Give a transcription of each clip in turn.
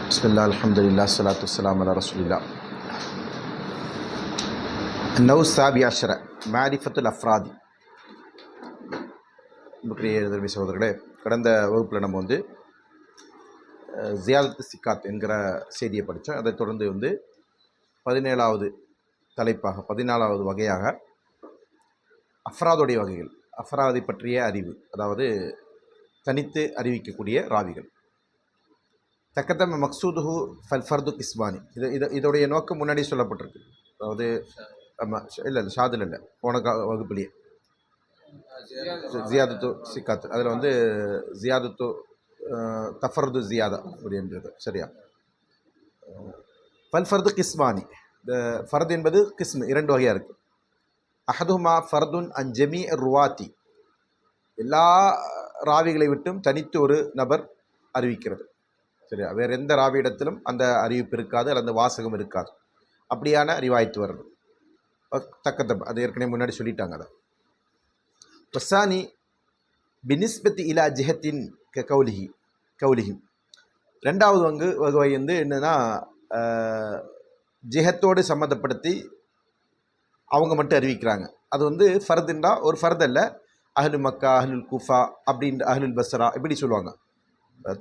பிஸ்மில்லா அல்ஹம்துலில்லாஹ் ஸலாத்து வஸ்ஸலாமு அலா ரசூலில்லாஹ். நௌ சாபி அஷ்ர மாரிஃபத்துல் அஃப்ராதி. அன்புக்குரிய சகோதரர்களே, கடந்த வகுப்பில் நம்ம ஜியாதத்து சிக்காத் என்கிற செய்தியை படித்தோம். அதைத் தொடர்ந்து 17வது தலைப்பாக 14வது வகையாக அஃப்ராதுடைய வகைகள், அஃப்ராதை பற்றிய அறிவு, அதாவது தனித்து அறிவிக்கக்கூடிய ராவிகள். தக்கத்தம் மக்சூதுஹு ஃபர்து கிஸ்மானி. இதோடைய நோக்கம் முன்னாடி சொல்லப்பட்டிருக்கு. அதாவது இல்லை ஷாதில் இல்லை, போன வகுப்புலேயே ஜியாதத்து சிக்காத், அதில் ஜியாதத்து தஃபர்து ஜியாதா அப்படின்றது சரியா. ஃபர்து கிஸ்மானி, இந்த ஃபர்து என்பது கிஸ்மு, இரண்டு வகையாக இருக்குது. அஹதுமா ஃபர்துன் அன் ஜமீ ருவாத்தி, எல்லா ராவிகளை விட்டும் தனித்து ஒரு நபர் அறிவிக்கிறது சரியா. வேறு எந்த ராவியிடத்திலும் அந்த அறிவிப்பு இருக்காது, அல்லது வாசகம் இருக்காது. அப்படியான ரிவாயத்து வருது. தக்கத்தம் அது ஏற்கனவே முன்னாடி சொல்லிட்டாங்க. அதை பசானி பினிஸ்பத்தி இலா ஜிஹத்தின் கவுலிஹிம். ரெண்டாவது வகை என்னென்னா, ஜிஹத்தோடு சம்மந்தப்படுத்தி அவங்க மட்டும் அறிவிக்கிறாங்க. அது ஃபர்துண்டா ஒரு ஃபர்தல்ல, அஹ்லு மக்கா, அஹ்லுல் குஃபா, அப்படின்ற அஹ்லுல் பஸ்ரா இப்படி சொல்லுவாங்க.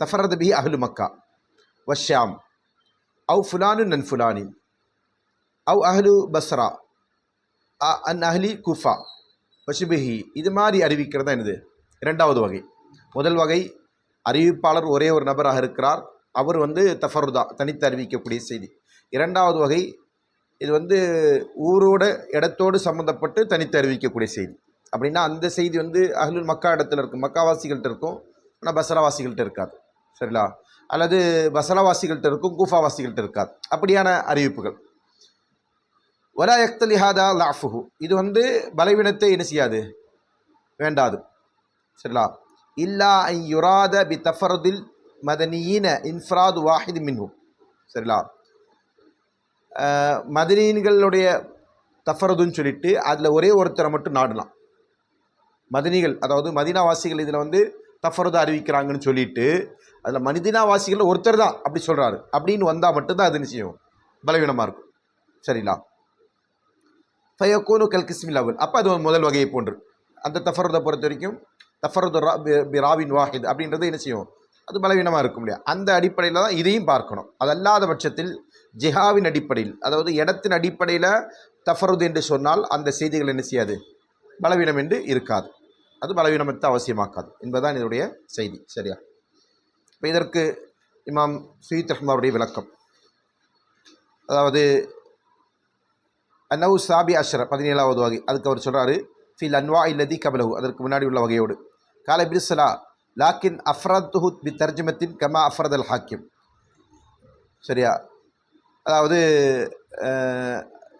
தஃபரத பிஹி அஹ்லு மக்கா வஷ்ஷாம் அவ் ஃபுலானுன் அன் ஃபுலானின் அவ் அஹ்லு பஸ்ரா அன் அஹ்லி குஃபா வஷிபிஹி. இது மாதிரி அறிவிக்கிறது தான் என்னது இரண்டாவது வகை. முதல் வகை அறிவிப்பாளர் ஒரே ஒரு நபராக இருக்கிறார், அவர் தஃபருதா தனித்து அறிவிக்கக்கூடிய செய்தி. இரண்டாவது வகை இது ஊரோட இடத்தோடு சம்மந்தப்பட்டு தனித்து அறிவிக்கக்கூடிய செய்தி. அப்படின்னா அந்த செய்தி அஹ்லுல் மக்கா இடத்துல இருக்கும், மக்காவாசிகள்கிட்ட இருக்கும், ஆனால் பஸ்ராவாசிகள்கிட்ட இருக்காது சரிங்களா. அல்லது பஸ்ராவாசிகள்கிட்ட இருக்கும், கூஃபாவாசிகள்கிட்ட இருக்காது. அப்படியான அறிவிப்புகள். வலா யக்தலி ஹாதா லாஃபுஹு, இது பலவீனத்தை என்ன செய்யாது, வேண்டாது சரிங்களா. இல்லா ஐ யுராத பி தஃபருதில் மதனியீன இன்ஃப்ராது வாஹித் மின்ஹு சரிங்களா. மதனீன்களுடைய தஃபருதுன்னு சொல்லிட்டு அதில் ஒரே ஒருத்தரை மட்டும் நாடலாம். மதனிகள், அதாவது மதீனாவாசிகள் இதில் தஃபருதா அறிவிக்கிறாங்கன்னு சொல்லிட்டு அதில் மதீனாவாசிகள் ஒருத்தர் தான் அப்படி சொல்கிறாரு அப்படின்னு வந்தால் மட்டும்தான் அது நிச்சயம் பலவீனமாக இருக்கும் சரிங்களா. ஃபயக்கூனு கல் கிஸ்மில் அவுல், அப்போ அது முதல் வகையை போன்று. அந்த தஃபருதை பொறுத்த வரைக்கும் தஃபருது ராவின் வாஹித் அப்படின்றது என்ன செய்யும், அது பலவீனமாக இருக்கும் இல்லையா. அந்த அடிப்படையில் தான் இதையும் பார்க்கணும். அது அல்லாத பட்சத்தில் ஜிஹாவின் அடிப்படையில், அதாவது இடத்தின் அடிப்படையில் தஃபருது என்று சொன்னால் அந்த செய்திகள் என்ன செய்யாது, பலவீனம் என்று இருக்காது, அது பலவீனத்தை அவசியமாக்காது என்பதுதான் இதனுடைய செய்தி சரியா. இப்போ இதற்கு இமாம் சுயீத் ரஹ்மாவுடைய விளக்கம், அதாவது அன்னவு சாபி அஷ்ர 17வது வகை, அதுக்கு அவர் சொல்கிறாரு ஃபில் அன்வா இல்லதி கபலஹு, அதற்கு முன்னாடி உள்ள வகையோடு. கால பிரிசலா லாக்கின் அஃப்ரத்துஹு பி தர்ஜமத்தின் கமா அஃப்ரத் அல் ஹாக்கிம் சரியா. அதாவது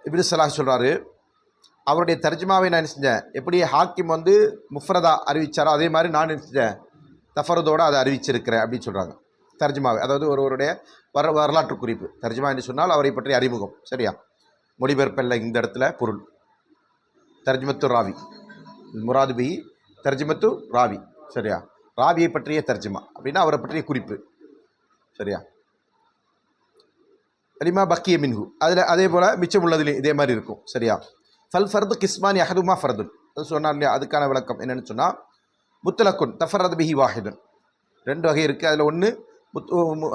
இப்னு ஸலாஹ் சொல்கிறாரு, அவருடைய தர்ஜுமாவை நான் செஞ்சேன், எப்படி ஹாக்கிம் முஃப்ரதா அறிவித்தாரோ அதே மாதிரி நான் செஞ்சேன் தஃபருதோடு அதை அறிவிச்சிருக்கிறேன் அப்படின்னு சொல்கிறாங்க. தர்ஜுமாவை, அதாவது ஒருவருடைய வரலாற்று குறிப்பு. தர்ஜுமா என்று சொன்னால் அவரை பற்றிய அறிமுகம் சரியா. மொழிபெயர்ப்பல்ல இந்த இடத்துல பொருள். தர்ஜுமத்து ராவி, முராது பிஹி தர்ஜுமத்து ராவி சரியா. ராவியை பற்றிய தர்ஜுமா அப்படின்னா அவரை பற்றிய குறிப்பு சரியா. அலிமா பக்கிய மின்ஹு, அதில் அதே போல் மிச்சம் உள்ளதுலேயும் இதே மாதிரி இருக்கும் சரியா. ஃபல் ஃபர்து கிஸ்மானி அஹதுமா ஃபர்துன், அது சொன்னார் இல்லையா. அதுக்கான விளக்கம் என்னென்னு சொன்னால், முத்தலக்குன் தஃபரத் பிஹி வாஹிதுன், ரெண்டு வகை இருக்குது. அதில் ஒன்று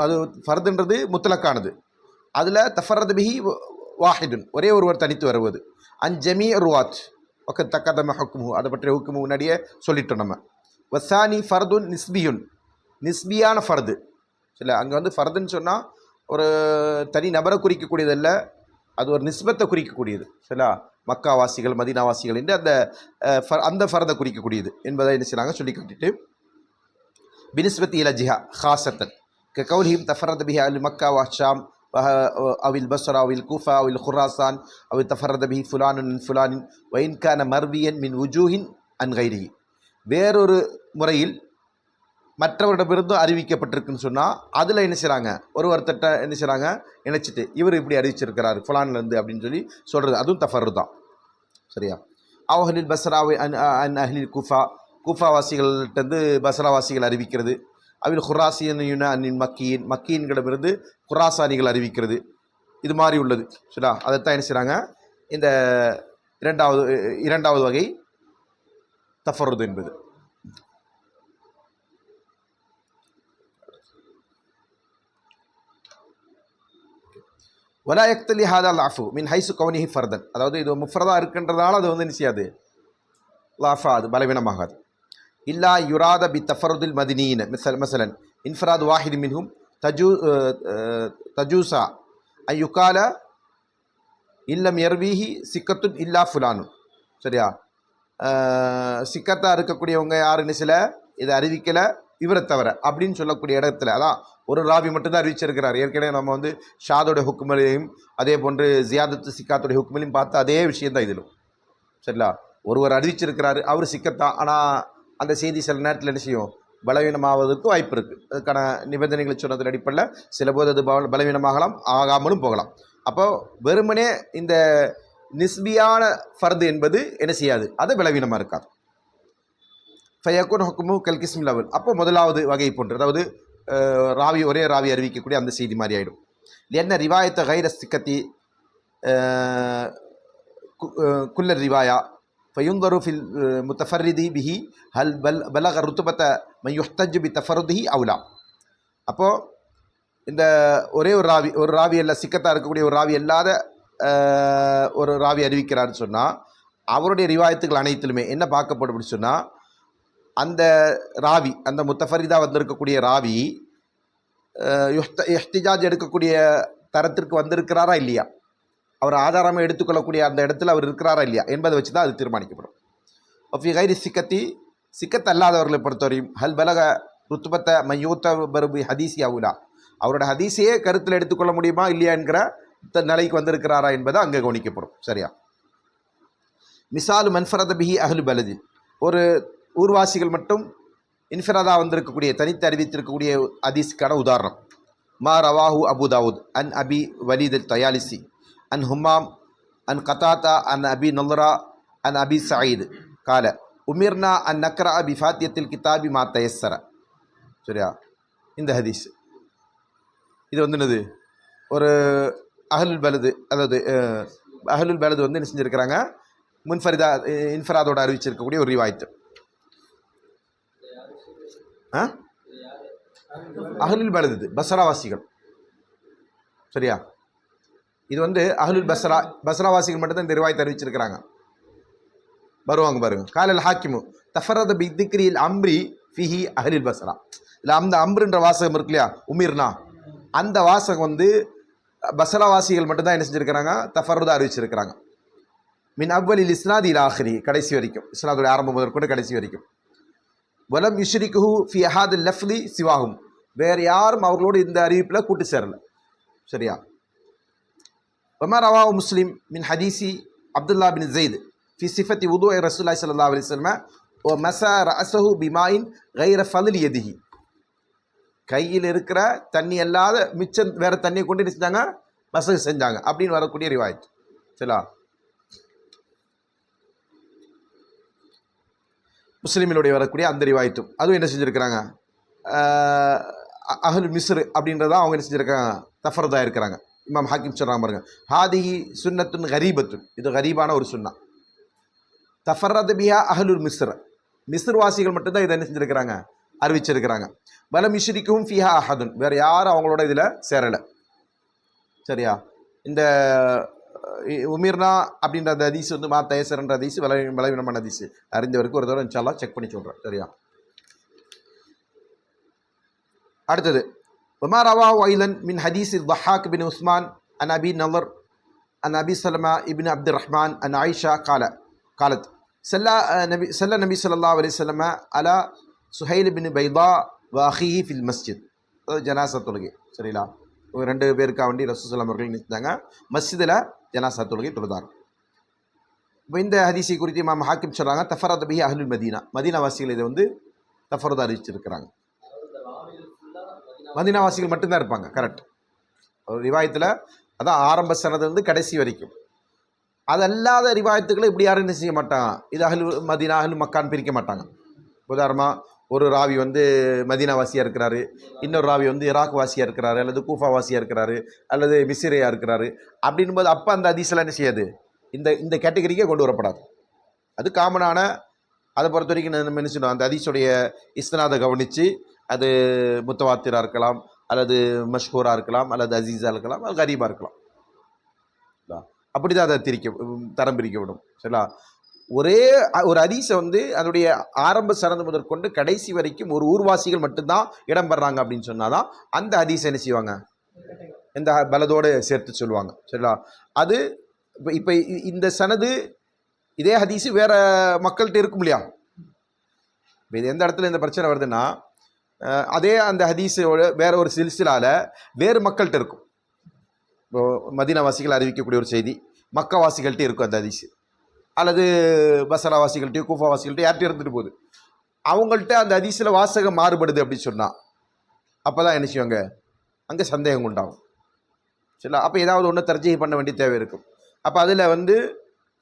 அது ஃபர்துன்றது முத்தலக்கானது, அதில் தஃபரத் பிஹி வாஹிதுன் ஒரே ஒருவர் தனித்து வருவது. அன் ஜமீ ருவாத் ஒக்க தக்கதம ஹுக்மு, அதை பற்றிய ஹுக்குமு முன்னாடியே சொல்லிட்டோம் நம்ம. வசானி ஃபர்துன் நிஸ்பியுன், நிஸ்பியான ஃபர்து இல்லை. அங்கே ஃபர்துன்னு சொன்னால் ஒரு தனி நபரை குறிக்கக்கூடியதல்ல, அது ஒரு நிஸ்பத்தை குறிக்கக்கூடியது சரிங்களா. மக்காவாசிகள் மதீனாவாசிகள் என்று அந்த ஃபர்தை குறிக்கக்கூடியது என்பதை என்ன செய்யறாங்க சொல்லி காட்டிட்டு, பினிஸ்பத்தி இல ஜிஹா ஹாசத்தன் கவுலிஹிம் தஃபரத பிஹி அல் மக்கா வஷாம் அவில் பஸ்ரா அவில் கூஃபா அவில் குராசான் அவில் தஃபரத பிஹி ஃபுலானுன் ஃபுலானின் வைன் கான மர்வியன் மின் உஜூஹின் அன் கைரிஹி. வேறொரு முறையில் மற்றவரிடமிருந்தும் அறிவிக்கப்பட்டிருக்குன்னு சொன்னால் அதில் என்ன செய்கிறாங்க, ஒருத்தட்ட என்ன செய்கிறாங்க நினச்சிட்டு இவர் இப்படி அறிவிச்சிருக்கிறார் ஃபுலான்லேருந்து அப்படின்னு சொல்லி சொல்கிறது, அதுவும் தஃபரு தான் சரியா. அஹ்லில் பஸ்ராவை அன் அஹ்லில் குஃபா, கூஃபாவாசிகள்கிட்டருந்து பஸ்ராவாசிகள் அறிவிக்கிறது. அவில் ஹுராசியன் அன்னின் மக்கீன்களிடமிருந்து ஹுராசானிகள் அறிவிக்கிறது, இது மாதிரி உள்ளது. சரியா, அதைத்தான் என்ன செய்கிறாங்க இந்த இரண்டாவது வகை தஃபருது என்பது. வலா யக்தலி ஹாதா லாஃபு மின் ஹைசு கவுனிஹி ஃபர்தன், அதாவது இது முஃப்ரதா இருக்கின்றதால அது வந்து என்ன செய்யாது, லாஃபா அது பலவீனமாகாது. இல்லா யுராத பி தஃபருதில் மதினீன மசலன் இன்ஃபராத் வாஹிது மின்ஹும் தஜூசா ஐயுக்கால இல்லம் எர்வீஹி சிக்கத்துன் இல்லா ஃபுலானு. சரியா, சிக்கத்தாக இருக்கக்கூடியவங்க யாருன்னு சில இதை அறிவிக்கலை இவரை தவிர அப்படின்னு சொல்லக்கூடிய இடத்துல, அதான் ஒரு ராவி மட்டும்தான் அறிவிச்சிருக்கிறார். ஏற்கனவே நம்ம வந்து ஷாதோடைய ஹுக்குமலையும் அதே போன்று ஜியாதத்து சிக்காத்துடைய ஹுக்குமலையும் பார்த்து அதே விஷயந்தான் இதிலும். சரிங்களா, ஒருவர் அறிவிச்சிருக்கிறாரு, அவர் சிக்கத்தான், ஆனால் அந்த செய்தி சில நேரத்தில் என்ன செய்யும், பலவீனமாவதற்கு வாய்ப்பு இருக்குது. அதுக்கான நிபந்தனைகளை சொன்னதின் அடிப்படையில் சில போது அது பலவீனமாகலாம், ஆகாமலும் போகலாம். அப்போ வெறுமனே இந்த நிஸ்பியான ஃபர்து என்பது என்ன செய்யாது, அது பலவீனமாக இருக்காது. ஃபயக்குன் ஹுக்குமு கல் கிஸ்மில் லவல், அப்போ முதலாவது வகை போன்று, அதாவது ஒரே ராவி அறிவிக்கக்கூடிய அந்த செய்தி மாதிரி ஆகிடும். என்ன ரிவாயத்தை கைர சிக்கத்தி குல்ல ரிவாயா ஃபயுந்தரு ஃபில் முத்தஃபர்ரிதி பிஹி ஹல் பலக ருத்துபத்த மையுஹ்தஜ் பி தஃபருதிஹி அவுலா. அப்போது இந்த ஒரே ஒரு ராவி அல்ல, சிக்கத்தாக இருக்கக்கூடிய ஒரு ராவி அல்லாத ஒரு ராவி அறிவிக்கிறாருன்னு சொன்னால் அவருடைய ரிவாயத்துகள் அனைத்திலுமே என்ன பார்க்கப்படும் அப்படின்னு சொன்னால், அந்த ராவி, அந்த முத்தஃபரிதா வந்திருக்கக்கூடிய ராவி இஹ்திஜாஜ் எடுக்கக்கூடிய தரத்திற்கு வந்திருக்கிறாரா இல்லையா, அவர் ஆதாரமாக எடுத்துக்கொள்ளக்கூடிய அந்த இடத்துல அவர் இருக்கிறாரா இல்லையா என்பதை வச்சு தான் அது தீர்மானிக்கப்படும். ஃபி கைரி சிக்கத் அல்லாதவர்களை பொறுத்தவரையும் ஹல் பலக ருத்துபத்த மையூத்த பருபி ஹதீசி அவுலா, அவரோட ஹதீஸையே கருத்தில் எடுத்துக்கொள்ள முடியுமா இல்லையா என்கிற நிலைக்கு வந்திருக்கிறாரா என்பதை அங்கே கவனிக்கப்படும். சரியா, மிசாலு மன்ஃபரத பிஹி அஹ்லு பலதி, ஒரு ஊர்வாசிகள் மட்டும் இன்ஃபிரதா வந்திருக்கக்கூடிய தனித்து அறிவித்திருக்கக்கூடிய ஹதீஸுக்கான உதாரணம். மா ரவாஹு அபு தாவூத் அன் அபி வலீத் அல் தயாலிசி அன் ஹுமாம் அன் கதாத்தா அன் அபி நல்ரா அன் அபி சயீத் கால உமிர்னா அன் நக்ரா அபி ஃபாத்தியத்தில் கிதாபி மா தயஸ்ஸர. சரியா, இந்த ஹதீஸ் இது வந்து என்னது, ஒரு அஹ்லுல் பலது, அதாவது அஹ்லுல் பலது வந்து என்ன செஞ்சுருக்கிறாங்க, இன்ஃபராதோட அறிவிச்சிருக்கக்கூடிய ஒரு ரிவாயத்து. அஹ்லுல் பலது பஸ்ராவாசிகள். சரியா, இது வந்து அஹ்லுல் பஸ்ராவாசிகள் மட்டும்தான் இந்த ரிவாயத்தை அறிவிச்சிருக்கிறாங்க. வருவாங்க பாருங்க. காலல் ஹாக்கிமு தஃபரத பி திக்ரில் அம்ரி ஃபிஹி அஹ்லுல் பஸ்ரா. இல்லை அந்த அம்ருன்ற வாசகம் இருக்கு இல்லையா, உமிர்னா, அந்த வாசகம் வந்து பஸ்ராவாசிகள் மட்டும்தான் என்ன செஞ்சுருக்கிறாங்க, தஃபருதா அறிவிச்சிருக்கிறாங்க. மின் அவ்வலில் இஸ்னாத் இல் ஆஹிரி, கடைசி வரைக்கும், இஸ்னாதுடைய ஆரம்பம் முதற்கொண்டு கடைசி வரைக்கும். வலம் யுஷ்ரிகுஹு ஃபி அஹாதில் லஃப்லி சிவாகும், வேறு யாரும் அவர்களோடு இந்த அறிவிப்பில் கூட்டு சேரலை. சரியா, வமா ரவாஹு முஸ்லிம் மின் ஹதீசி அப்துல்லா பின் ஜெயித் ஃபி சிஃபத்தி உதுஇ ரசூலுல்லாஹி ஸல்லல்லாஹு அலைஹி வஸல்லம் வ மஸா ரஅஸஹு பிமாயின் கைர ஃபத்லி யதிஹி, கையில் இருக்கிற தண்ணி அல்லாத மிச்சம் வேறு தண்ணியை கொண்டு என்ன செஞ்சாங்க, மசகு செஞ்சாங்க அப்படின்னு வரக்கூடிய ரிவாயத். சரியா, முஸ்லீமினுடைய வரக்கூடிய அந்த ரிவாயத்தும் அதுவும் என்ன செஞ்சுருக்கிறாங்க, அஹ்லு மிஸ்ர் அப்படின்றதான் அவங்க என்ன செஞ்சுருக்காங்க, தஃபர்தா இருக்கிறாங்க. இமாம் ஹாக்கிம் சொல்கிறாங்க பாருங்க, ஹாதிஹி சுன்னத்துன் கரீபத்துன், இது கரீபான ஒரு சுன்னா. தஃபர்ரத பிஹா அஹ்லுல் மிஸ்ர் வாசிகள் மட்டும்தான் இதை என்ன செஞ்சுருக்கிறாங்க, அறிவிச்சிருக்கிறாங்க. பலம் யுஷ்ரிக்கும் ஃபிஹா அஹதுன், வேறு யாரும் அவங்களோட இதில் சேரலை. சரியா, இந்த உமிர்னா அப்படின்ற அந்த ஹதீஸ் வந்து மா தயசர்ன்ற ஹதீஸ் பலவீனமான ஹதீஸ், அறிந்தவருக்கு ஒரு தடவை இன்ஷா அல்லாஹ் செக் பண்ணி சொல்கிறேன். சரியா, அடுத்தது வமா ரவாஹு ஐலன் மின் ஹதீஸ் ضحاك பின் உஸ்மான் அன் அபி நலர் அன் அபி சலமா இப்னு அப்துர் ரஹ்மான் அன் ஆயிஷா காலத் சல்ல நபி ஸல்லல்லாஹு அலைஹி வஸல்லம் அலா சுஹைல் பின் பைதா வ அஹீஹி ஃபில் மஸ்ஜித், அதாவது ஜனாசா தொழுகை. சரிங்களா, ரெண்டு பேருக்காக வேண்டி ரசூலுல்லாஹி அவர்கள் நினைத்தாங்க, மஸ்ஜிதில் ஜனாசா தொழுகை தொழுதார். இப்போ இந்த ஹதீஸை குறித்து இமாம் ஹாக்கிம் சொல்கிறாங்க, தஃபரத பிஹி அஹ்லுல் மதீனாவாசிகள் இதை வந்து தஃபரதா அறிவிச்சிருக்கிறாங்க. மதீனாவாசிகள் மட்டும்தான் இருப்பாங்க. கரெக்ட், ஒரு ரிவாயத்தில் அதான் ஆரம்ப சனது வந்து கடைசி வரைக்கும். அதல்லாத ரிவாயத்துக்களை இப்படி யாரும் என்ன செய்ய மாட்டாங்க, இது அஹ்லு மதீனா அஹ்லு மக்கான்னு பிரிக்க மாட்டாங்க. உதாரணமாக ஒரு ராவி வந்து மதீனா வாசியாக இருக்கிறாரு, இன்னொரு ராவி வந்து ஈராக் வாசியாக இருக்கிறாரு, அல்லது கூஃபா வாசியாக இருக்கிறாரு, அல்லது மிஸ்ரியா இருக்கிறாரு. அப்படின்னும் போது அப்போ அந்த ஹதீஸ்லாம் என்ன செய்யாது, இந்த இந்த கேட்டகரிக்கே கொண்டு வரப்படாது. அது காமனான, அதை பொறுத்த வரைக்கும் நம்ம என்ன செய்யணும், அந்த ஹதீஸுடைய இஸ்னாதை கவனித்து அது முத்தவாத்திராக இருக்கலாம், அல்லது மஷ்ஹூராக இருக்கலாம், அல்லது அசீஸாக இருக்கலாம், அது கரீபாக இருக்கலாம். அப்படி தான் அதை தரம் பிரிக்கப்படும். சரிங்களா? ஒரே ஒரு ஹதீஸை வந்து அதனுடைய ஆரம்ப சரணது முதற்கொண்டு கடைசி வரைக்கும் ஒரு ஊர்வாசிகள் மட்டும்தான் இடம்பெறாங்க அப்படின்னு சொன்னாதான் அந்த ஹதீஸை என்ன செய்வாங்க, இந்த பலதோடு சேர்த்து சொல்லுவாங்க. சரிங்களா? அது இப்போ இந்த சனது இதே ஹதீஸு வேற மக்கள்கிட்ட இருக்கும் இல்லையா? இப்போ இது எந்த இடத்துல இந்த பிரச்சனை வருதுன்னா, அதே அந்த ஹதீஸோட வேற ஒரு சில்சிலால வேறு மக்கள்கிட்ட இருக்கும். இப்போ மதீனாவாசிகள் அறிவிக்கக்கூடிய ஒரு செய்தி மக்காவாசிகள்கிட்ட இருக்கும் அந்த ஹதீஸு, அல்லது பசராவாசிகள்கிட்டையோ கூஃபாவாசிகள்கிட்ட யார்கிட்ட இருந்துட்டு போகுது. அவங்கள்ட்ட அந்த ஹதீஸில் வாசகம் மாறுபடுது அப்படின்னு சொன்னால் அப்போ தான் என்ன செய்வாங்க, அங்கே சந்தேகம் உண்டாகும். சரிங்களா? அப்போ ஏதாவது ஒன்று தர்ஜீஹ் பண்ண வேண்டிய தேவை இருக்கும். அப்போ அதில் வந்து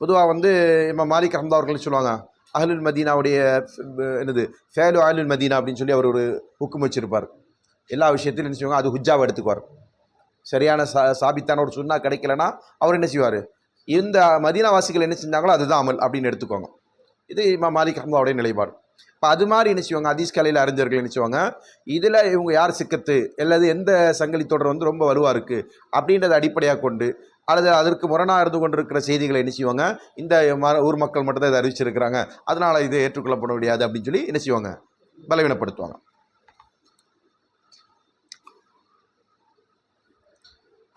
பொதுவாக வந்து இமாம் மாலிக் ரஹ்மத்துல்லாஹி அவர்கள் சொல்லுவாங்க, அஹ்லுல் மதீனாவுடைய என்னது ஃபேலு அஹ்லுல் மதீனா அப்படின்னு சொல்லி அவர் ஒரு ஹுக்கும் வச்சிருப்பார். எல்லா விஷயத்திலும் என்ன செய்வாங்க, அது ஹுஜ்ஜாவை எடுத்துக்குவார். சரியான சாபித்தான ஒரு சுன்னா கிடைக்கலன்னா அவர் என்ன செய்வார், இந்த மதீனாவாசிகள் என்ன செஞ்சாங்களோ அதுதான் அமல் அப்படின்னு எடுத்துக்கோங்க. இது இமாம் மாலிக் ரஹ்மத்துல்லாஹுடைய நிலைப்பாடு. இப்போ அது மாதிரி என்ன செய்வாங்க, ஹதீஸ் கலையில் அறிஞர்கள் என்ன செய்வாங்க, இதில் இவங்க யார் சிக்கத்து அல்லது எந்த சங்கிலி தொடர் வந்து ரொம்ப வலுவாக இருக்குது அப்படின்றத அடிப்படையாக கொண்டு, அல்லது அதற்கு முரணாக இருந்து கொண்டிருக்கிற செய்திகளை என்ன செய்வாங்க, இந்த ஊர் மக்கள் மட்டும்தான் இதை அறிவிச்சிருக்கிறாங்க, அதனால் இது ஏற்றுக்கொள்ளப்பட முடியாது அப்படின்னு சொல்லி என்ன செய்வாங்க, பலவீனப்படுத்துவாங்க.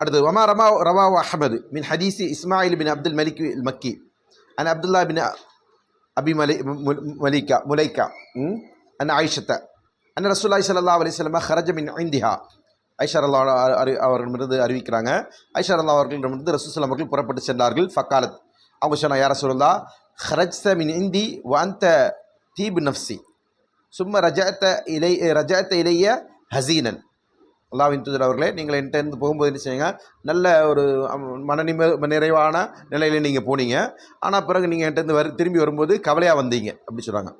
அடுத்து வமா ரவாஹு அஹ்மது மின் ஹதீஸி இஸ்மாயில் பின் அப்துல் மலிக் மக்கி அன் அப்துல்லா பின் அபி முலைக்கா அன் ஆயிஷத்த அன் ரசூலுல்லாஹி ஸல்லல்லாஹு அலைஹி வஸல்லம் ஹரஜ மின் இந்திஹா. ஐஷா ரலியல்லாஹு அவர்களிடமிருந்து அறிவிக்கிறாங்க, ஐஷா ரலியல்லாஹு அவர்களிடமிருந்து ரசூல் ஸல்லல்லாஹு அவர்கள் புறப்பட்டு சென்றார்கள். ஃபக்காலத், அவங்க சொன்னா, யா ரசூலல்லாஹ் ஹரஜ்த மின் இந்தி வ அன்த தீப் நஃப்ஸி சும்ம ரஜஅத இலைய ஹசீனன். அல்லாஹ்வின் தூதர் அவர்களே, நீங்கள் என்கிட்ட இருந்து போகும்போது என்ன செய்யுங்க, நல்ல ஒரு நிறைவான நிலையில் நீங்கள் போனீங்க, ஆனால் பிறகு நீங்கள் என்கிட்ட இருந்து திரும்பி வரும்போது கவலையாக வந்தீங்க அப்படி சொல்கிறாங்க.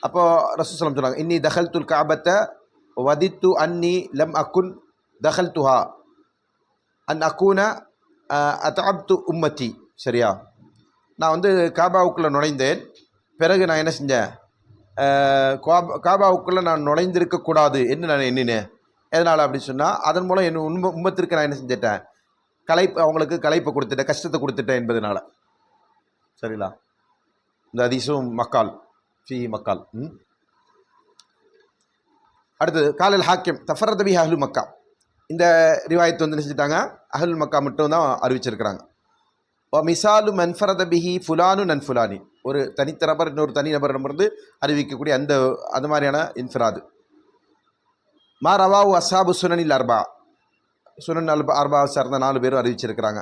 அப்போது ரசூல் ஸல்லல்லாஹு சொல்கிறாங்க, இன்னி தஹல்துல் கஅபத்த வதித்து அன்னி லம் அகுன் தஹல்துஹா அன் அகூன அத்அப்து உம்மத்தி. சரியா? நான் வந்து காபாவுக்குள்ளே நுழைந்தேன், பிறகு நான் என்ன செஞ்சேன், காபாவுக்குள்ளே நான் நுழைந்திருக்கக்கூடாது என்று நான் எண்ணினேன். எதனால் அப்படின்னு சொன்னால், அதன் மூலம் என் உம்மத்திற்கு நான் என்ன செஞ்சிட்டேன், அவங்களுக்கு களைப்பை கொடுத்துட்டேன், கஷ்டத்தை கொடுத்துட்டேன் என்பதனால. சரிங்களா? இந்த ஹதீஸும் மக்கால் ஃபி மக்கால். அடுத்தது காலல் ஹாக்கிம் தஃபரத பிஹி அஹ்லு மக்கா. இந்த ரிவாயத்து வந்து என்ன செஞ்சிட்டாங்க, அஹ்லுல் மக்கா மட்டும் தான் அறிவிச்சிருக்கிறாங்க. மிசாலு மன்ஃபரத பிஹி ஃபுலானு நன் ஃபுலானி, ஒரு தனித்தரபர் இன்னொரு தனி நபரிடமிருந்து அறிவிக்கக்கூடிய அந்த மாதிரியான இன்ஃபிராது. மா ரவாவு அஸ்ஹாபு சுனனில் அர்பா, சுனன் அர்பா சார்ந்த 4 பேரும் அறிவிச்சிருக்கிறாங்க.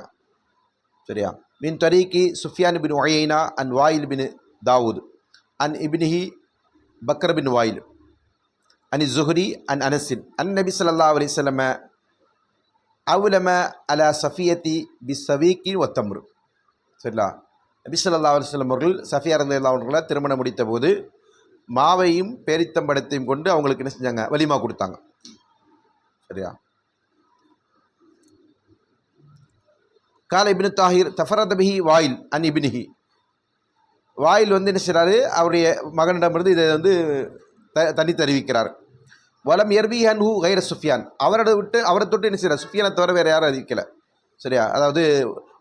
சரியா? மின் தரீக்கி சுஃபியான் பின் உயைனா அன் வாயில் பின் தாவூத் அன் இப்னிஹி பக்கர் பின் வாயில் அனி ஜுஹ்ரி அன் அனஸின் அன் நபி ஸல்லல்லாஹு அலைஹி வஸல்லம் அவுலம அலா சஃபியத்தி பி சவீக்கி ஒத்தம்ரு. சரிங்களா? நபி ஸல்லல்லாஹு அலைஹி வஸல்லம் அவர்கள் சஃபியா ரலியல்லாஹு அவர்களை திருமணம் முடித்த போது மாவையும் பேரித்தம்படத்தையும் கொண்டு அவங்களுக்கு என்ன செஞ்சாங்க, வலிமா கொடுத்தாங்க. சரியா? கால இப்னு தாஹிர் தஃபரத பிஹி வாயில் அன் இப்னிஹி. வாயில் வந்து என்ன செய்கிறாரு, அவருடைய மகனிடமிருந்து இதை வந்து தனித்து அறிவிக்கிறார். வலம் எர்பி அன்ஹு கைர சுஃபியான், அவரை தொட்டு என்ன செய்கிறார், சுஃபியானை தவிர வேறு யாரும் அறிவிக்கலை. சரியா? அதாவது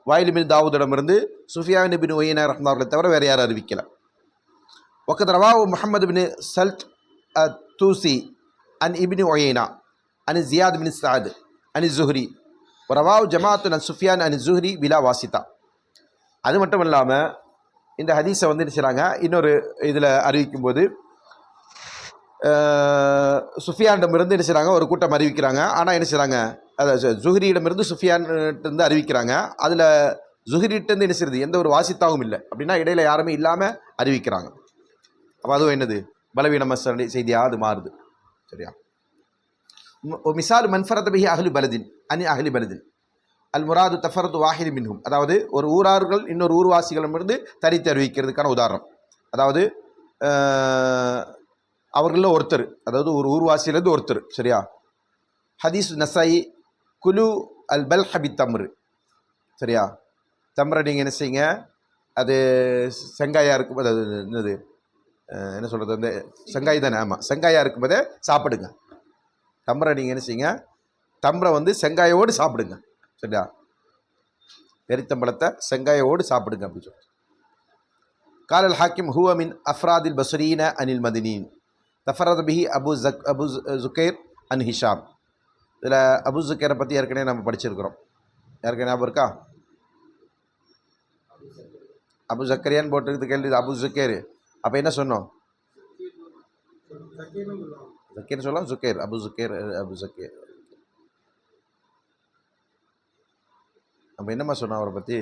வாயில் பின் தாவூதிடமிருந்து சுஃபியான் பின் உயைனா ரஹ்மத்துல்லாஹி அவர்களை தவிர வேறு யாரும் அறிவிக்கலை. வக்கத் ரவாஹு முஹம்மது பின் சல்த் தூசி அன் இப்னு உயைனா அன் ஜியாத் பின் சஅத் அன் ஜுஹ்ரி ரவாஹு ஜமாஅத்துன் அன் சுஃபியான் அன் ஜுஹ்ரி பிலா வாசிதா. அது மட்டும் இல்லாமல் இந்த ஹதீஸை வந்து என்ன செய்கிறாங்க, இன்னொரு இதில் அறிவிக்கும்போது சுஃபியானிடமிருந்து என்ன செய்கிறாங்க, ஒரு கூட்டம் அறிவிக்கிறாங்க. ஆனால் என்ன செய்கிறாங்க, அதாவது ஜுஹ்ரியிடமிருந்து சுஃபியான்ட்டு அறிவிக்கிறாங்க. அதில் ஜுஹ்ரிட்டு என்ன செய்யுது, எந்த ஒரு வாசித்தாவும் இல்லை, அப்படின்னா இடையில யாருமே இல்லாமல் அறிவிக்கிறாங்க. அப்போ அதுவும் என்னது, பலவீனம செய்தியாக அது மாறுது. சரியா? மிசால் மன்ஃபரத பிஹி அஹ்லு பலதின் அனி அஹ்லி பலதின் அல் முராது தஃபரது வாஹித் மின்ஹும். அதாவது ஒரு ஊரார்கள் இன்னொரு ஊர்வாசிகளிடமிருந்து தனித்து அறிவிக்கிறதுக்கான உதாரணம். அதாவது அவர்களில் ஒருத்தர், அதாவது ஒரு ஊர்வாசியிலேருந்து ஒருத்தர். சரியா? ஹதீஸ் நசாயி குலு அல் பல் ஹபி தம்ரு. சரியா? தம்ரை நீங்கள் என்ன செய்யுங்க, அது செங்காயாக இருக்கும், அது என்னது என்ன சொல்கிறது, அந்த செங்காய் தானே? ஆமாம், செங்காயாக இருக்கும்போதே சாப்பிடுங்க. தம்ரை நீங்கள் என்ன செய்யுங்க, தம்ரை வந்து செங்காயோடு சாப்பிடுங்க. சரியா? பெரித்தம்பழத்தை செங்காயோடு சாப்பிடுங்க அப்படின்னு சொல்லி. கால் அல் ஹாக்கிம் ஹுவ மின் அஃப்ராதில் பஸ்ரீன அனில் மதினீன் தஃபரத் பிஹி அபு ஜுகைர் அன் ஹிஷாம். இதில் அபு ஜுக்கைரை பற்றி ஏற்கனவே நம்ம படிச்சிருக்கிறோம். யாருக்கு ஞாபகம் இருக்கா? அபு ஜக்கரியான்னு போட்டுருக்கு கேள்வி, அபு ஜுக்கைர். அப்போ என்ன சொன்னோம்? ஜக்கீர் சொல்லலாம், ஜுக்கைர், அபு ஜுக்கைர், அபு ஜக்கீர். நம்ம என்னம்மா சொன்னோம் அவரை பற்றி?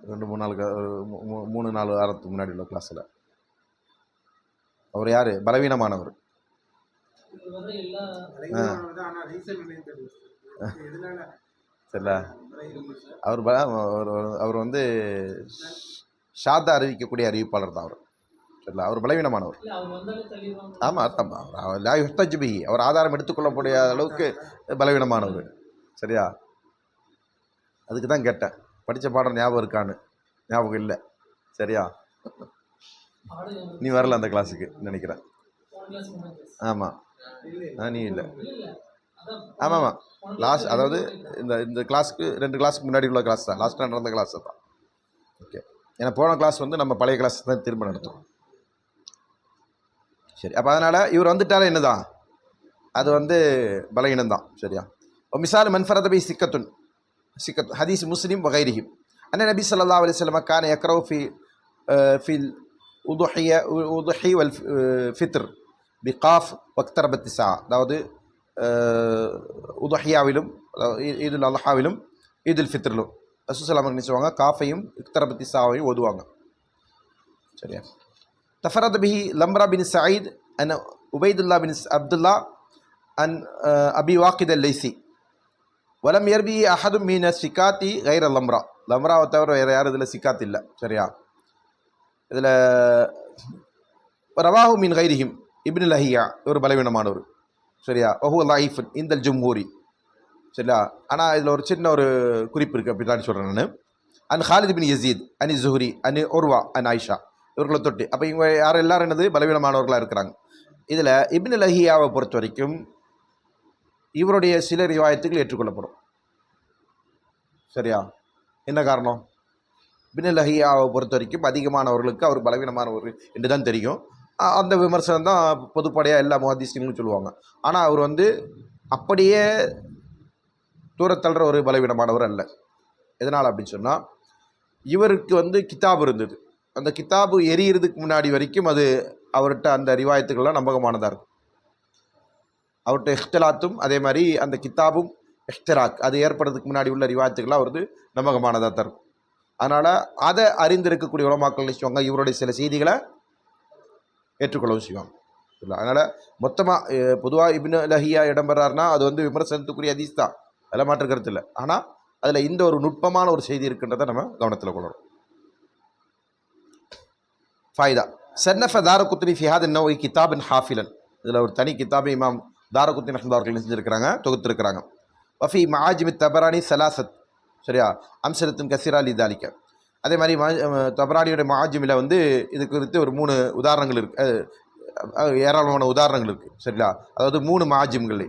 ரெண்டு மூணு நாளுக்கு 3-4 வாரத்துக்கு முன்னாடி உள்ள கிளாஸில். அவர் யார்? பலவீனமானவர். சரிங்களா? அவர் வந்து ஷாதா அறிவிக்கக்கூடிய அறிவிப்பாளர் தான் அவர். சரிங்களா? அவர் பலவீனமானவர். ஆமாம், அர்த்தம். அவர் ஆதாரம் எடுத்துக்கொள்ளக்கூடிய அளவுக்கு பலவீனமானவர். சரியா? அதுக்கு தான் கேட்டேன், படித்த பாடம் ஞாபகம் இருக்கான்னு. ஞாபகம் இல்லை. சரியா? நீ வரல அந்த கிளாஸுக்கு நினைக்கிறேன். ஆமாம், நீ இல்லை. ஆமாம் ஆமாம், லாஸ்ட், அதாவது இந்த கிளாஸுக்கு 2 கிளாஸுக்கு முன்னாடி உள்ள கிளாஸ் தான், லாஸ்ட்டாக நடந்த கிளாஸ் தான். ஓகே, ஏன்னா போன கிளாஸ் வந்து நம்ம பழைய கிளாஸ் தான் திரும்ப நடத்தும். சரி, அப்போ அதனால் இவர் வந்துட்டாலே என்ன தான், அது வந்து பலகீனம்தான். சரியா? மிசால் மன்ஃபரதபி சிக்கத்துன் சிக்கத் ஹதீஸ் முஸ்லிம் வகைரிஹிம் அன்ன நபி ஸல்லல்லாஹு அலைஹி வஸல்லம் கான யக்ரவு ஃபில் உதுஹி வல் ஃபித்ர் பிகாஃப் வக்தரபத் ஸா. அதாவது உதுஹியாவிலும் ஈதுல் அல்ஹாவிலும் ஈதுல் ஃபித்ரிலும் ரசூல் ஸல்லல்லாஹு அலைஹி வஸல்லம் சொல்லுவாங்க, காஃபையும் இக்தரபத் ஸாவையும் ஓதுவாங்க. சரியா? தஃபரத் பிஹி லம்ரா பின் சயீத் அன் உபைதுல்லா பின் அப்துல்லா அன் அபி வாக்கித் அல் லைசி வலம் எர்பி அஹதும் மீன சிக்காத்தி கைர லம்ரா. லம்ராவை தவிர வேறு யாரும் இதில் சிக்காத் இல்லை. சரியா? இதில் ரவாஹு மீன் கைரிஹிம் இப்னு லஹியா, இவர் பலவீனமானவர். சரியா? வஹுவ லைஃப் இந்தல் ஜும்ஹூரி. சரியா? ஆனால் இதில் ஒரு சின்ன ஒரு குறிப்பு இருக்குது, அப்படி தான் சொல்கிறேன் நான். அன் ஹாலித் பின் யசீத் அனி ஜுஹ்ரி அனி உர்வா அன் ஆயிஷா, இவர்களை தொட்டு. அப்போ இவங்க யாரும் எல்லாரும் என்னது பலவீனமானவர்களாக இருக்கிறாங்க. இதில் இப்னு லஹியாவை பொறுத்த வரைக்கும் இவருடைய சில ரிவாயத்துகள் ஏற்றுக்கொள்ளப்படும். சரியா? என்ன காரணம்? இப்னு லஹியாவை பொறுத்த வரைக்கும் அதிகமானவர்களுக்கு அவர் பலவீனமானவர் என்று தான் தெரியும். அந்த விமர்சனம் தான் பொதுப்படையாக எல்லா முஹத்திஸ்களும் சொல்லுவாங்க. ஆனால் அவர் வந்து அப்படியே தூரத்தள்ளுற ஒரு பலவீனமானவர் அல்ல. எதனால் அப்படின்னு சொன்னால், இவருக்கு வந்து கிதாபு இருந்தது. அந்த கிதாபு எரியறதுக்கு முன்னாடி வரைக்கும் அது அவர்கிட்ட அந்த ரிவாயத்துக்கள்லாம் நம்பகமானதாக இருக்கும். அவர்கிட்ட இஹ்திலாத்தும் அதே மாதிரி அந்த கிதாபும் இஹ்திராக் அது ஏற்படுறதுக்கு முன்னாடி உள்ள ரிவாயத்துக்கெல்லாம் அவரது நம்பகமானதாக தான் இருக்கும். அதனால் அதை அறிந்திருக்கக்கூடிய உலமாக்கள் செய்வாங்க, இவருடைய சில செய்திகளை ஏற்றுக்கொள்ளவும் செய்வாங்க. இல்லை, அதனால் மொத்தமாக பொதுவாக இப்னு லஹியா இடம்பெறாருன்னா அது வந்து விமர்சனத்துக்குரிய ஹதீஸ் தான், அதெல்லாம் மாற்று கருத்து இல்லை. ஆனால் அதில் இந்த ஒரு நுட்பமான ஒரு செய்தி இருக்குன்றதை நம்ம கவனத்தில் கொள்ளணும். ஃபாயிதா சன்னஃப தாரகுத்னி ஃபி ஹாதா நௌஇ கிதாபன் ஹாஃபிலன். இதில் ஒரு தனி கிதாபை இமாம் தாரகுத்னி ரஹ்மத்துல்லாஹி அலைஹி செஞ்சுருக்கிறாங்க, தொகுத்துருக்கிறாங்க. வஃபி மஆஜிம் தபரானி சலாசத். சரியா? அம்சலத்துன் கசீரா லிதாலிக்க. அதே மாதிரி தபரானியோட மஆஜிமில் வந்து இது குறித்து ஒரு 3 உதாரணங்கள் இருக்குது, ஏராளமான உதாரணங்கள் இருக்குது. சரிங்களா? அதாவது 3 மஆஜிம்கள்,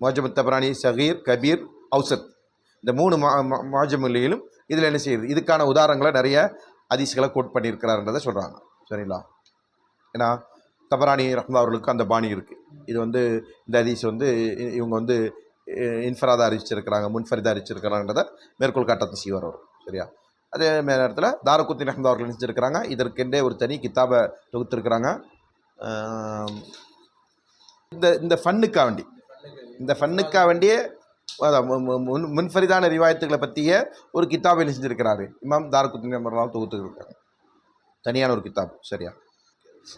மஆஜிம் தபரானி சகீர், கபீர், அவுசத், இந்த 3 மஆஜிம்களிலும் இதில் என்ன செய்யுது, இதுக்கான உதாரணங்களை நிறைய ஹதீஸ்களை கோட் பண்ணியிருக்கிறாருன்றதை சொல்கிறாங்க. சரிங்களா? ஏன்னா தபரானி ரஹ்மத்துல்லாஹி அவர்களுக்கு அந்த பாணி இருக்குது. இது வந்து இந்த ஹதீஸ் வந்து இவங்க வந்து இன்ஃபராதாக அறிவிச்சிருக்கிறாங்க, முன்ஃபரிதாக அறிவிச்சிருக்கிறாங்கன்றதை மேற்கோள் காட்டத்தை செய்வார் அவர். சரியா? அதே நேரத்தில் தாரகுத்னி ரஹ்மத்துல்லாஹி அவர்கள் நினைச்சிருக்கிறாங்க, இதற்கென்றே ஒரு தனி கிதாபை தொகுத்துருக்கிறாங்க. இந்த ஃபன்னுக்காக வேண்டியே முன்ஃபரிதான ரிவாயத்துக்களை பற்றிய ஒரு கிதாபை செஞ்சுருக்கிறாரு இமாம் தாரகுத்னி ரஹ்மத்துல்லாஹி தொகுத்துருக்காங்க, தனியான ஒரு கிதாப். சரியா?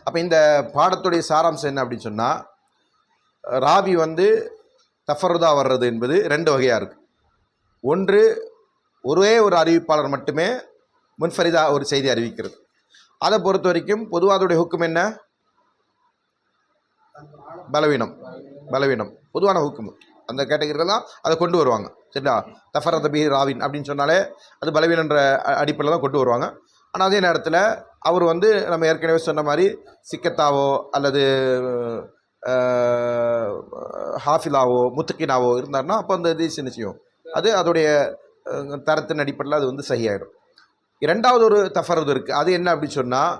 அப்போ இந்த பாடத்துடைய சாராம்சம் என்ன அப்படின்னு சொன்னால், ராவி வந்து தஃபருதா வர்றது என்பது 2 வகையாக இருக்குது. ஒன்று ஒரே ஒரு அறிவிப்பாளர் மட்டுமே முன்ஃபரிதா ஒரு செய்தி அறிவிக்கிறது. அதை பொறுத்த வரைக்கும் பொதுவாக அதோடைய ஹுக்கும் என்ன? பலவீனம். பலவீனம் பொதுவான ஹுக்கும். அந்த கேட்டகரியில் தான் அதை கொண்டு வருவாங்க. சரிங்களா? தஃபரத பி ராவின் அப்படின்னு சொன்னாலே அது பலவீனன்ற அடிப்படையில் தான் கொண்டு வருவாங்க. ஆனால் அதே நேரத்தில் அவர் வந்து நம்ம ஏற்கனவே சொன்ன மாதிரி சிக்கத்தாவோ அல்லது ஹாஃபிலாவோ முத்துக்கினாவோ இருந்தார்னா அப்போ அந்த ஹதீஸ் என்ன செய்யும், அது அதோடைய தரத்தின் அடிப்படையில் அது வந்து சஹியாயிடும். இரண்டாவது ஒரு தஃபரது இருக்குது. அது என்ன அப்படின்னு சொன்னால்,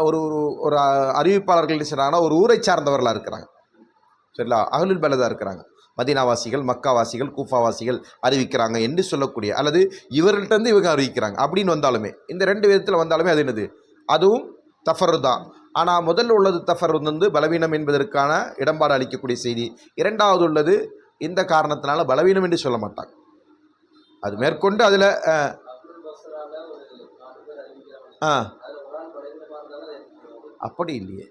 ஒரு ஒரு அறிவிப்பாளர்கள் என்ன செய்கிறாங்கன்னா ஒரு ஊரை சார்ந்தவர்களாக இருக்கிறாங்க. சரிங்களா? அஹ்லுல் பலதாக இருக்கிறாங்க. மதீனாவாசிகள், மக்காவாசிகள், கூஃபாவாசிகள் அறிவிக்கிறாங்க என்று சொல்லக்கூடிய, அல்லது இவர்கள்ட்டேருந்து இவங்க அறிவிக்கிறாங்க அப்படின்னு வந்தாலுமே, இந்த ரெண்டு விதத்தில் வந்தாலுமே அது என்னது, அதுவும் தஃபரு தான். ஆனால் முதல்ல உள்ளது தஃபரு வந்து பலவீனம் என்பதற்கான இடம்பாடு அளிக்கக்கூடிய செய்தி. இரண்டாவது உள்ளது இந்த காரணத்தினால பலவீனம் என்று சொல்ல மாட்டாங்க. அது மேற்கொண்டு அதில் அப்படி இல்லையே.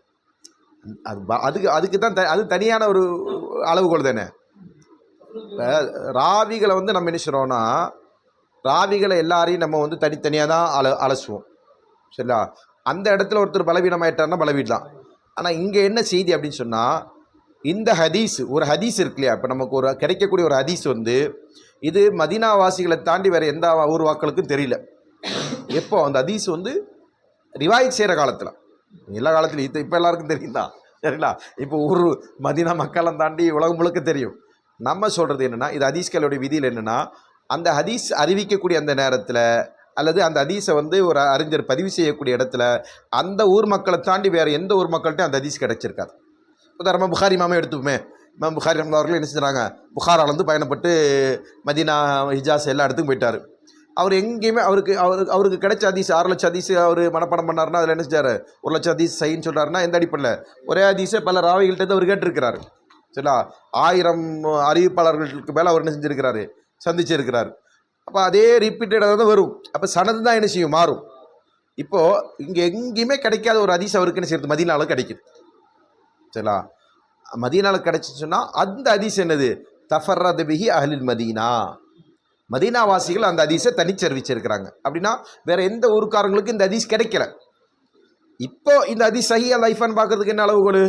அதுக்கு தான் அது தனியான ஒரு அளவுகோல் தானே. ராவிகளை வந்து நம்ம என்ன செய்கிறோன்னா, ராவிகளை எல்லாரையும் நம்ம வந்து தனித்தனியாக தான் அலசுவோம். சரிங்களா? அந்த இடத்துல ஒருத்தர் பலவீனமாயிட்டார்னா பலவீனம் தான். ஆனால் இங்கே என்ன செய்தி அப்படின்னு சொன்னால், இந்த ஹதீஸ் ஒரு ஹதீஸ் இருக்கு இல்லையா, இப்போ நமக்கு ஒரு கிடைக்கக்கூடிய ஒரு ஹதீஸ் வந்து இது மதீனாவாசிகளை தாண்டி வேறு எந்த ஊர் வாக்களுக்கும் தெரியல. எப்போ அந்த ஹதீஸ் வந்து ரிவாயத் செய்கிற காலத்தில், எல்லா காலத்துலையும் இப்போ எல்லாருக்கும் தெரியும் தான். சரிங்களா? இப்போ ஊர் மதீனா மக்களெல்லாம் தாண்டி உலகம் முழுக்க தெரியும். நம்ம சொல்கிறது என்னென்னா, இது ஹதீஸ்களுடைய விதியில் என்னென்னா, அந்த ஹதீஸ் அறிவிக்கக்கூடிய அந்த நேரத்தில் அல்லது அந்த ஹதீஸை வந்து ஒரு அறிஞர் பதிவு செய்யக்கூடிய இடத்துல அந்த ஊர் மக்களை தாண்டி வேறு எந்த ஊர் மக்கள்கிட்டையும் அந்த ஹதீஸ் கிடைச்சிருக்காது. உதாரணமாக புகாரி இமாமே எடுத்துப்போமே. இமாம் புகாரி அவர்கள் என்ன செஞ்சாங்க, புகாராலேருந்து பயணப்பட்டு மதீனா, ஹிஜாஸ் எல்லா இடத்துக்கும் போயிட்டார். அவர் எங்கேயுமே அவருக்கு கிடைச்ச ஹதீஸ் 6 லட்சம் ஹதீஸ் அவர் மனப்பாடம் பண்ணார்னா அதில் என்ன செஞ்சார், 1 லட்சம் ஹதீஸ் சைன்னு சொல்கிறாருன்னா எந்த அடிப்படையில், ஒரே ஹதீஸை பல ராவிகள்கிட்ட அவர் கேட்டிருக்கிறாரு. சரிங்களா? 1000 அறிவிப்பாளர்களுக்கு மேலே அவர் என்ன செஞ்சுருக்கிறாரு, சந்திச்சிருக்கிறார். அப்போ அதே ரிப்பீட்டடாக தான் வரும். அப்போ சனது தான் என்ன செய்யும், மாறும். இப்போது இங்கே எங்கேயுமே கிடைக்காத ஒரு ஹதீஸ் அவருக்கு என்ன செய்யுது, மதீனாவில் கிடைக்குது. சரிங்களா? மதீனாவில் கிடைச்சிச்சுன்னா அந்த ஹதீஸ் என்னது, தஃபர்ரத பிஹி அஹ்லுல் மதீனா, மதீனாவாசிகள் அந்த ஹதீஸை தனிச்சரிவிச்சிருக்கிறாங்க. அப்படின்னா வேறு எந்த ஊருக்காரங்களுக்கு இந்த ஹதீஸ் கிடைக்கல. இப்போ இந்த ஹதீஸ் சஹீஹா லைஃபான்னு பார்க்கறதுக்கு என்ன அளவுகோல்,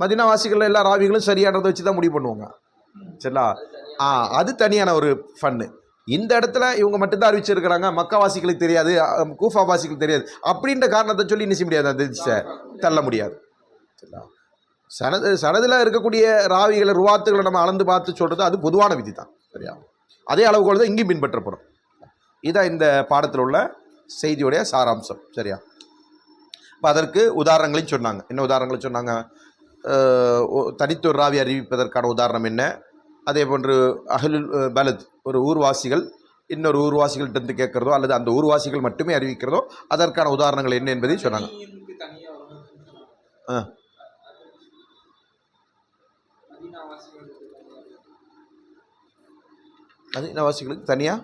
மதீனாவாசிகள் எல்லா ராவிகளும் சரியானதை வச்சு தான் முடிவு பண்ணுவாங்க. சரிங்களா? அது தனியான ஒரு ஃபன்னு. இந்த இடத்துல இவங்க மட்டும்தான் அறிவிச்சிருக்கிறாங்க, மக்காவாசிகளுக்கு தெரியாது, கூஃபாவாசிகளுக்கு தெரியாது அப்படின்ற காரணத்தை சொல்லி என்ன செய்ய முடியாது, அந்த ஹதீஸை தள்ள முடியாது. சரிங்களா? சனதில் இருக்கக்கூடிய ராவிகளை ருவாத்துகளை நம்ம அளந்து பார்த்து சொல்கிறது அது பொதுவான விதி தான். சரியா? அதே அளவுகோல் தான் இங்கேயும் பின்பற்றப்படும். இதுதான் இந்த பாடத்தில் உள்ள செய்தியுடைய சாராம்சம். சரியா? இப்போ அதற்கு உதாரணங்களையும் சொன்னாங்க. என்ன உதாரணங்களையும் சொன்னாங்க, தனித்தொரு ராவி அறிவிப்பதற்கான உதாரணம் என்ன, அதே போன்று அஹ்லுல் பலத் ஒரு ஊர்வாசிகள் இன்னொரு ஊர்வாசிகள்கிட்ட கேட்குறதோ அல்லது அந்த ஊர்வாசிகள் மட்டுமே அறிவிக்கிறதோ அதற்கான உதாரணங்கள் என்ன என்பதையும் சொன்னாங்க. மதீனாவாசிகளுக்கு தனியாக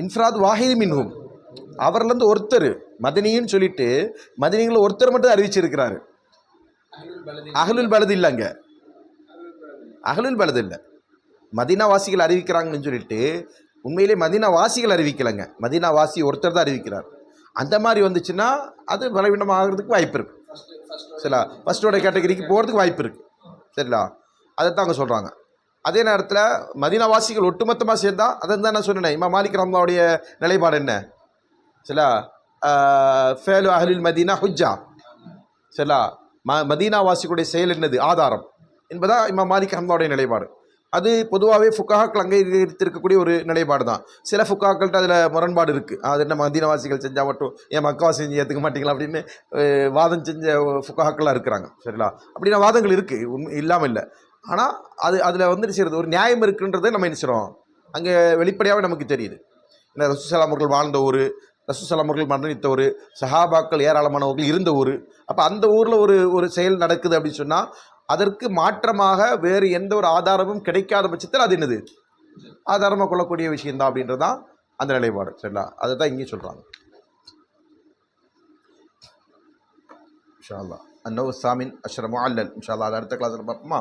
இன்ஃப்ராத் வாஹிதி மின்ஹும், அவர்லேருந்து ஒருத்தர் மதனின்னு சொல்லிட்டு மதனிகளில் ஒருத்தர் மட்டும் அறிவிச்சிருக்கிறாரு. அஹ்லுல் பலது இல்லைங்க, அஹ்லுல் பலது இல்லை, மதீனாவாசிகள் அறிவிக்கிறாங்கன்னு சொல்லிட்டு உண்மையிலே மதீனாவாசிகள் அறிவிக்கலைங்க, மதீனாவாசி ஒருத்தர் தான் அறிவிக்கிறார். அந்த மாதிரி வந்துச்சுன்னா அது பலவீனம் ஆகிறதுக்கு வாய்ப்பு இருக்குது. சரிங்களா? ஃபஸ்ட்டோட கேட்டகரிக்கு போகிறதுக்கு வாய்ப்பு இருக்குது. சரிங்களா? அதை தான் அவங்க சொல்கிறாங்க. அதே நேரத்தில் மதீனாவாசிகள் ஒட்டுமொத்தமாக சேர்ந்தா அதை தான் நான் சொன்னேன். இமாம் மாலிக் ரஹ்மத்துல்லாஹி நிலைப்பாடு என்ன, சரிங்களா, ஃபேலு அஹ்லுல் மதீனா ஹுஜ்ஜா, சரிங்களா, மதீனாவாசிகளுடைய செயல் என்னது, ஆதாரம் என்பதா இமாம் மாலிக் ரஹ்மத்துல்லாஹி நிலைப்பாடு. அது பொதுவாகவே ஃபுக்காக்கள் அங்கீகரித்திருக்கக்கூடிய ஒரு நிலைப்பாடு தான். சில ஃபுக்காக்கள்கிட்ட அதில் முரண்பாடு இருக்குது. அது என்ன மதீனாவாசிகள் செஞ்சால் மட்டும் ஏன் மக்காவாசி செஞ்சு ஏற்றுக்க மாட்டீங்களா அப்படின்னு வாதம் செஞ்ச ஃபுக்காக்கள்லாம் இருக்கிறாங்க. சரிங்களா? அப்படின்னா வாதங்கள் இருக்குது, உண்மை இல்லாமல் இல்லை. ஆனால் அதில் வந்துட்டு செய்கிறது ஒரு நியாயம் இருக்குன்றதை நம்ம என்ன செய்கிறோம், அங்கே வெளிப்படையாகவே நமக்கு தெரியுது. ஏன்னா ரசூல் ஸல்லல்லாஹு அலைஹி வஸல்லம் அவர்கள் வாழ்ந்த ஊர், ரசூல் ஸல்லல்லாஹு அலைஹி வஸல்லம் அவர்கள் மரணித்த ஊர், சஹாபாக்கள் ஏராளமானவர்கள் இருந்த ஊர். அப்போ அந்த ஊரில் ஒரு செயல் நடக்குது அப்படின்னு சொன்னால் அதற்கு மாற்றமாக வேறு எந்த ஒரு ஆதாரமும் கிடைக்காத பட்சத்தில் அது என்னது, ஆதாரமாக கொள்ளக்கூடிய விஷயந்தான் அப்படின்றது தான் அந்த நிலைப்பாடு. சரிங்களா? அதை தான் இங்கேயும் சொல்கிறாங்க. இன்ஷா அல்லாஹ். அன்னவு சாமின் அஷ்ர முஅல்லல் இன்ஷா அல்லாஹ். அது அடுத்த கிளாஸில் பார்ப்போமா?